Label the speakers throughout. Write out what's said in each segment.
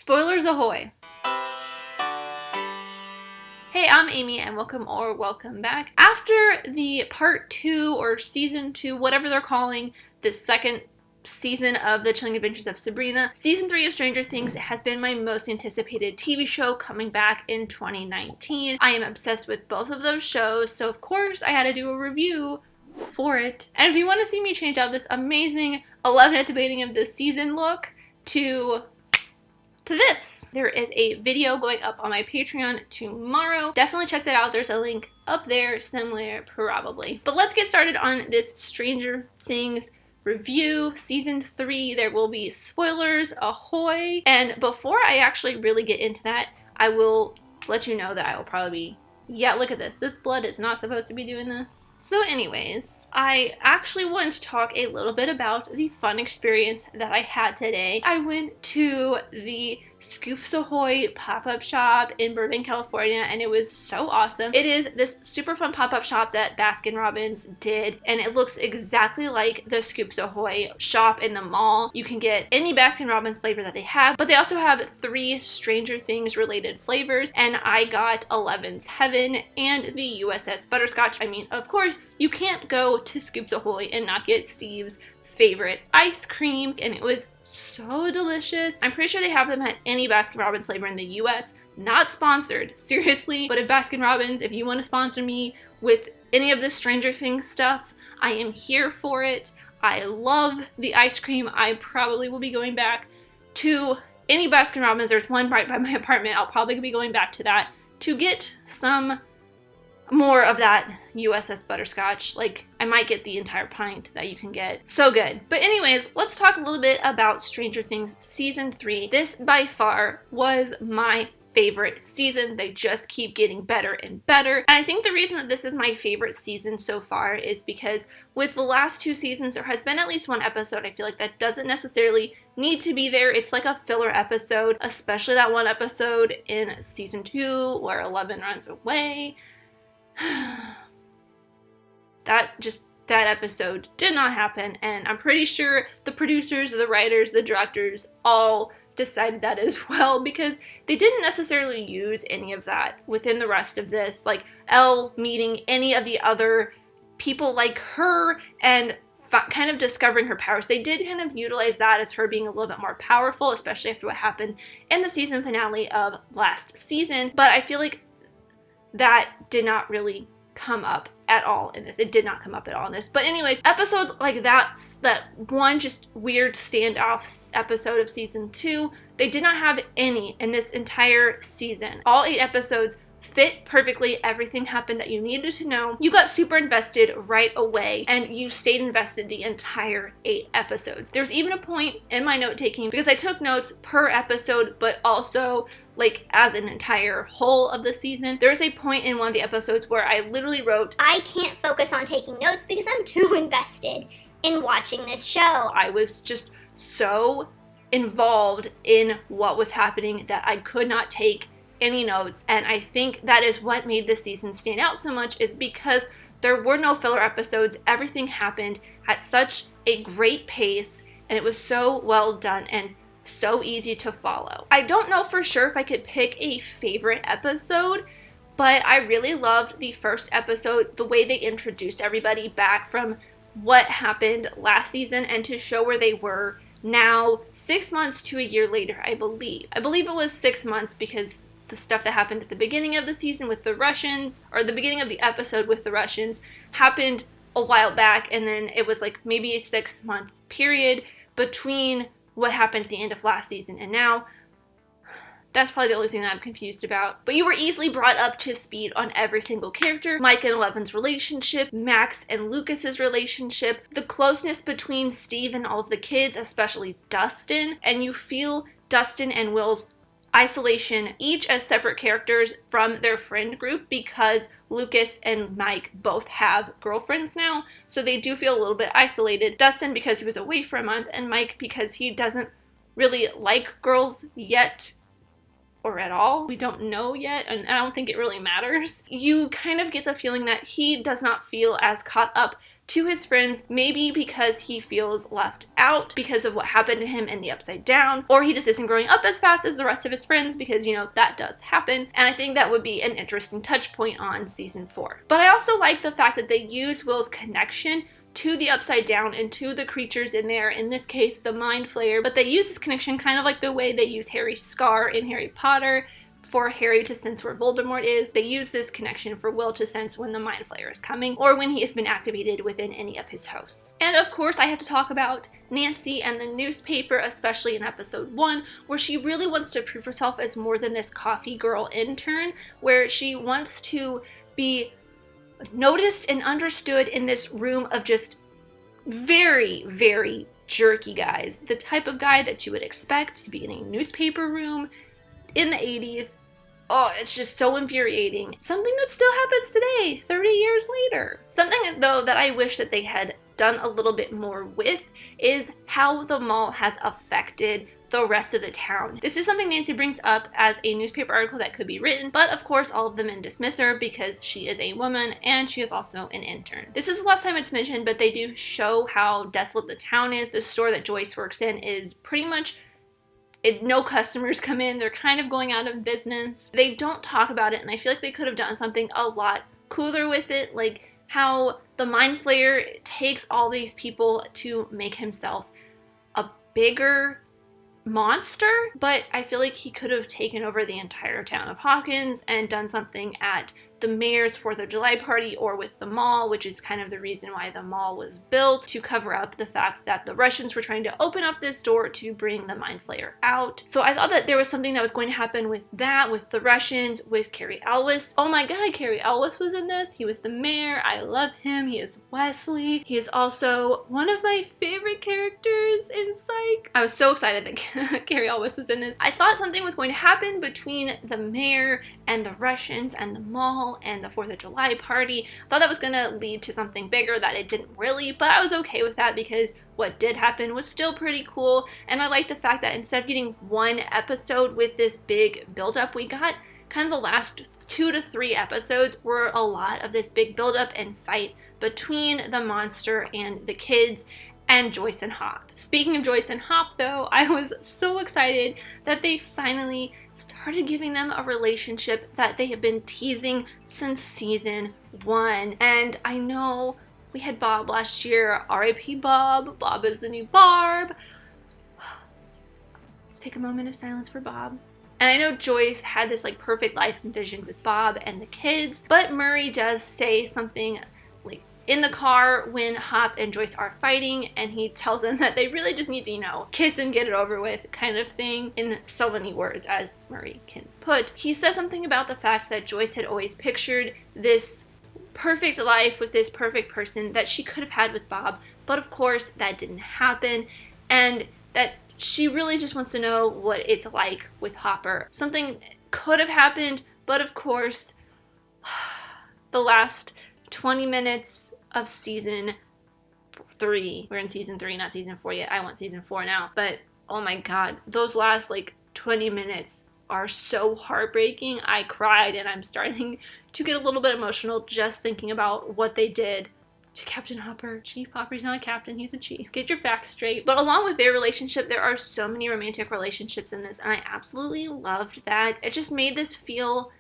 Speaker 1: Spoilers ahoy! Hey, I'm Amy and welcome back. After the part 2 or season 2, whatever they're calling the second season of The Chilling Adventures of Sabrina, season 3 of Stranger Things has been my most anticipated TV show coming back in 2019. I am obsessed with both of those shows, so of course I had to do a review for it. And if you want to see me change out this amazing 11 at the beginning of this season look to this, there is a video going up on my Patreon tomorrow. Definitely check that out. There's a link up there somewhere probably. But let's get started on this Stranger Things review. Season 3, there will be spoilers ahoy. And before I actually really get into that, I will let you know that I will probably be, yeah, look at this. This blood is not supposed to be doing this. So anyways, I actually wanted to talk a little bit about the fun experience that I had today. I went to the Scoops Ahoy pop-up shop in Burbank, California, and it was so awesome. It is this super fun pop-up shop that Baskin-Robbins did, and it looks exactly like the Scoops Ahoy shop in the mall. You can get any Baskin-Robbins flavor that they have, but they also have 3 Stranger Things related flavors, and I got 11's Heaven and the USS Butterscotch. I mean, of course, you can't go to Scoops Ahoy and not get Steve's favorite ice cream, and it was so delicious. I'm pretty sure they have them at any Baskin-Robbins flavor in the US. Not sponsored, seriously, but if Baskin-Robbins, if you want to sponsor me with any of this Stranger Things stuff, I am here for it. I love the ice cream. I probably will be going back to any Baskin-Robbins. There's one right by my apartment. I'll probably be going back to that to get some more of that USS Butterscotch. Like, I might get the entire pint that you can get. So good. But anyways, let's talk a little bit about Stranger Things Season 3. This, by far, was my favorite season. They just keep getting better and better. And I think the reason that this is my favorite season so far is because with the last 2 seasons, there has been at least one episode I feel like that doesn't necessarily need to be there. It's like a filler episode, especially that one episode in Season 2 where 11 runs away. That episode did not happen, and I'm pretty sure the producers, the writers, the directors all decided that as well, because they didn't necessarily use any of that within the rest of this, like Elle meeting any of the other people like her and kind of discovering her powers. They did kind of utilize that as her being a little bit more powerful, especially after what happened in the season finale of last season, but I feel like that did not really come up at all in this. It did not come up at all in this. But anyways, episodes like that one just weird standoff episode of season 2, they did not have any in this entire season. All 8 episodes fit perfectly. Everything happened that you needed to know. You got super invested right away, and you stayed invested the entire 8 episodes. There's even a point in my note taking, because I took notes per episode, but also like as an entire whole of the season. There's a point in one of the episodes where I literally wrote,
Speaker 2: I can't focus on taking notes because I'm too invested in watching this show.
Speaker 1: I was just so involved in what was happening that I could not take any notes, and I think that is what made this season stand out so much, is because there were no filler episodes. Everything happened at such a great pace, and it was so well done and so easy to follow. I don't know for sure if I could pick a favorite episode, but I really loved the first episode, the way they introduced everybody back from what happened last season and to show where they were now 6 months to a year later, I believe. I believe it was 6 months because the stuff that happened at the beginning of the season with the Russians, or the beginning of the episode with the Russians, happened a while back, and then it was like maybe a 6-month period between what happened at the end of last season and now. That's probably the only thing that I'm confused about. But you were easily brought up to speed on every single character. Mike and Eleven's relationship, Max and Lucas's relationship, the closeness between Steve and all of the kids, especially Dustin, and you feel Dustin and Will's isolation, each as separate characters from their friend group, because Lucas and Mike both have girlfriends now, so they do feel a little bit isolated. Dustin because he was away for a month, and Mike because he doesn't really like girls yet, or at all. We don't know yet, and I don't think it really matters. You kind of get the feeling that he does not feel as caught up to his friends, maybe because he feels left out because of what happened to him in the Upside Down, or he just isn't growing up as fast as the rest of his friends because, you know, that does happen. And I think that would be an interesting touch point on season 4. But I also like the fact that they use Will's connection to the Upside Down and to the creatures in there, in this case the Mind Flayer, but they use this connection kind of like the way they use Harry's scar in Harry Potter for Harry to sense where Voldemort is. They use this connection for Will to sense when the Mind Flayer is coming or when he has been activated within any of his hosts. And of course I have to talk about Nancy and the newspaper, especially in episode 1, where she really wants to prove herself as more than this coffee girl intern, where she wants to be noticed and understood in this room of just very, very jerky guys. The type of guy that you would expect to be in a newspaper room in the 80s. Oh, it's just so infuriating. Something that still happens today, 30 years later. Something, though, that I wish that they had done a little bit more with is how the mall has affected the rest of the town. This is something Nancy brings up as a newspaper article that could be written, but of course all of the men dismiss her because she is a woman and she is also an intern. This is the last time it's mentioned, but they do show how desolate the town is. The store that Joyce works in is pretty much no customers come in. They're kind of going out of business. They don't talk about it, and I feel like they could have done something a lot cooler with it, like how the Mind Flayer takes all these people to make himself a bigger monster, but I feel like he could have taken over the entire town of Hawkins and done something at the mayor's 4th of July party or with the mall, which is kind of the reason why the mall was built, to cover up the fact that the Russians were trying to open up this door to bring the Mind Flayer out. So I thought that there was something that was going to happen with that, with the Russians, with Cary Elwes. Oh my god, Cary Elwes was in this. He was the mayor. I love him. He is Wesley. He is also one of my favorite characters in Psych. I was so excited that Cary Elwes was in this. I thought something was going to happen between the mayor and the Russians and the mall and the 4th of July party. I thought that was gonna lead to something bigger, that it didn't really, but I was okay with that because what did happen was still pretty cool. And I like the fact that instead of getting one episode with this big buildup, we got kind of the last 2 to 3 episodes were a lot of this big buildup and fight between the monster and the kids and Joyce and Hop. Speaking of Joyce and Hop, though, I was so excited that they finally started giving them a relationship that they have been teasing since season 1. And I know we had Bob last year. R.I.P. Bob. Bob is the new Barb. Let's take a moment of silence for Bob. And I know Joyce had this like perfect life envisioned with Bob and the kids, but Murray does say something like in the car when Hop and Joyce are fighting, and he tells them that they really just need to, you know, kiss and get it over with kind of thing, in so many words as Murray can put. He says something about the fact that Joyce had always pictured this perfect life with this perfect person that she could have had with Bob, but of course that didn't happen, and that she really just wants to know what it's like with Hopper. Something could have happened, but of course the last 20 minutes of season 3. We're in season 3, not season 4 yet. I want season 4 now. But oh my god, those last like 20 minutes are so heartbreaking. I cried, and I'm starting to get a little bit emotional just thinking about what they did to Captain Hopper. Chief Hopper's not a captain, he's a chief. Get your facts straight. But along with their relationship, there are so many romantic relationships in this, and I absolutely loved that. It just made this feel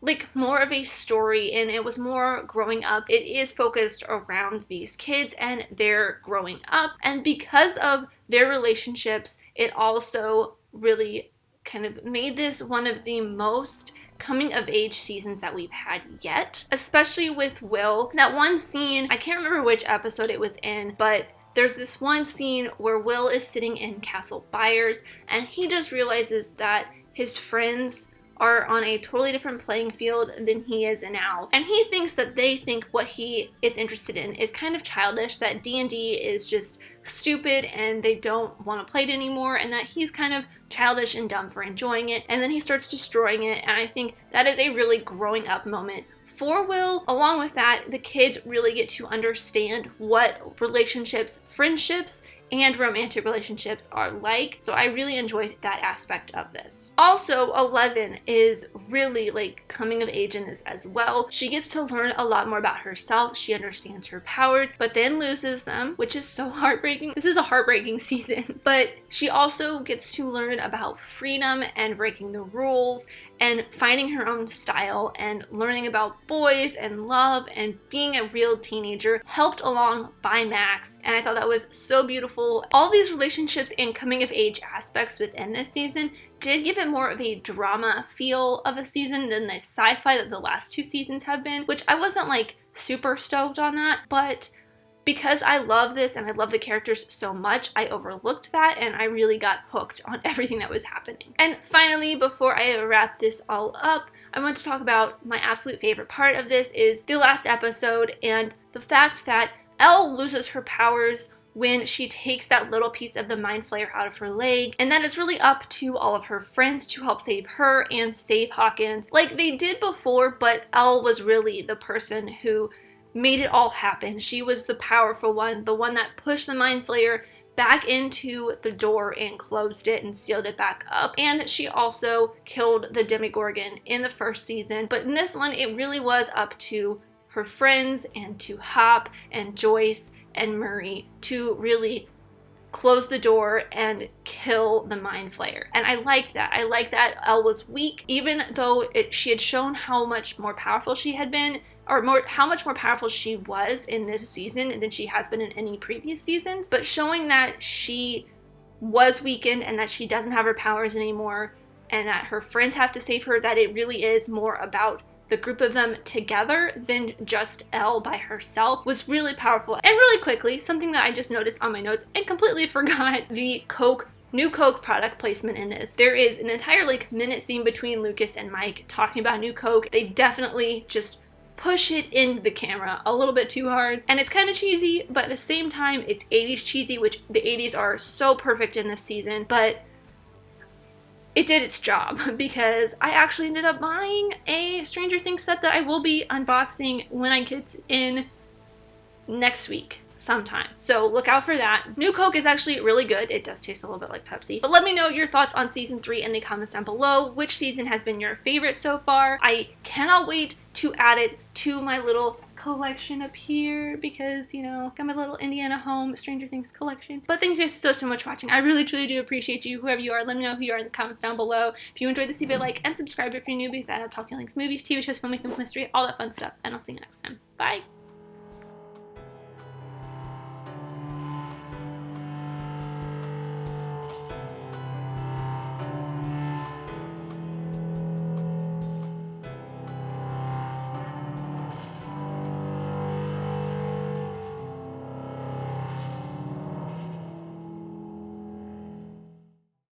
Speaker 1: like more of a story, and it was more growing up. It is focused around these kids and their growing up, and because of their relationships, it also really kind of made this one of the most coming of age seasons that we've had yet, especially with Will. That one scene, I can't remember which episode it was in, but there's this one scene where Will is sitting in Castle Byers, and he just realizes that his friends are on a totally different playing field than he is now. And he thinks that they think what he is interested in is kind of childish, that D&D is just stupid and they don't want to play it anymore, and that he's kind of childish and dumb for enjoying it. And then he starts destroying it, and I think that is a really growing up moment for Will. Along with that, the kids really get to understand what relationships, friendships, and romantic relationships are like. So I really enjoyed that aspect of this. Also, 11 is really like coming of age in this as well. She gets to learn a lot more about herself. She understands her powers, but then loses them, which is so heartbreaking. This is a heartbreaking season. But she also gets to learn about freedom and breaking the rules and finding her own style and learning about boys and love and being a real teenager, helped along by Max. And I thought that was so beautiful. All these relationships and coming of age aspects within this season did give it more of a drama feel of a season than the sci-fi that the last 2 seasons have been, which I wasn't like super stoked on that, but because I love this and I love the characters so much, I overlooked that and I really got hooked on everything that was happening. And finally, before I wrap this all up, I want to talk about my absolute favorite part of this is the last episode and the fact that Elle loses her powers when she takes that little piece of the mind flayer out of her leg, and that it's really up to all of her friends to help save her and save Hawkins like they did before, but Elle was really the person who made it all happen. She was the powerful one, the one that pushed the mind flayer back into the door and closed it and sealed it back up. And she also killed the Demogorgon in the first season. But in this one, it really was up to her friends and to Hop and Joyce and Murray to really close the door and kill the mind flayer. And I like that. I like that Elle was weak, even though she had shown how much more powerful she had been, or how much more powerful she was in this season than she has been in any previous seasons, but showing that she was weakened and that she doesn't have her powers anymore and that her friends have to save her, that it really is more about the group of them together than just Elle by herself, was really powerful. And really quickly, something that I just noticed on my notes and completely forgot, the new Coke product placement in this. There is an entire like minute scene between Lucas and Mike talking about new Coke. They definitely just push it into the camera a little bit too hard, and it's kind of cheesy, but at the same time it's 80s cheesy, which the 80s are so perfect in this season. But it did its job because I actually ended up buying a Stranger Things set that I will be unboxing when I get in next week sometime. So look out for that. New Coke is actually really good. It does taste a little bit like Pepsi. But let me know your thoughts on season 3 in the comments down below. Which season has been your favorite so far? I cannot wait to add it to my little collection up here because, you know, got my little Indiana Home Stranger Things collection. But thank you guys so much for watching. I really truly do appreciate you, whoever you are. Let me know who you are in the comments down below. If you enjoyed this, leave a like and subscribe if you're new, because I have talking links, movies, TV shows, filmmaking, mystery, all that fun stuff. And I'll see you next time. Bye!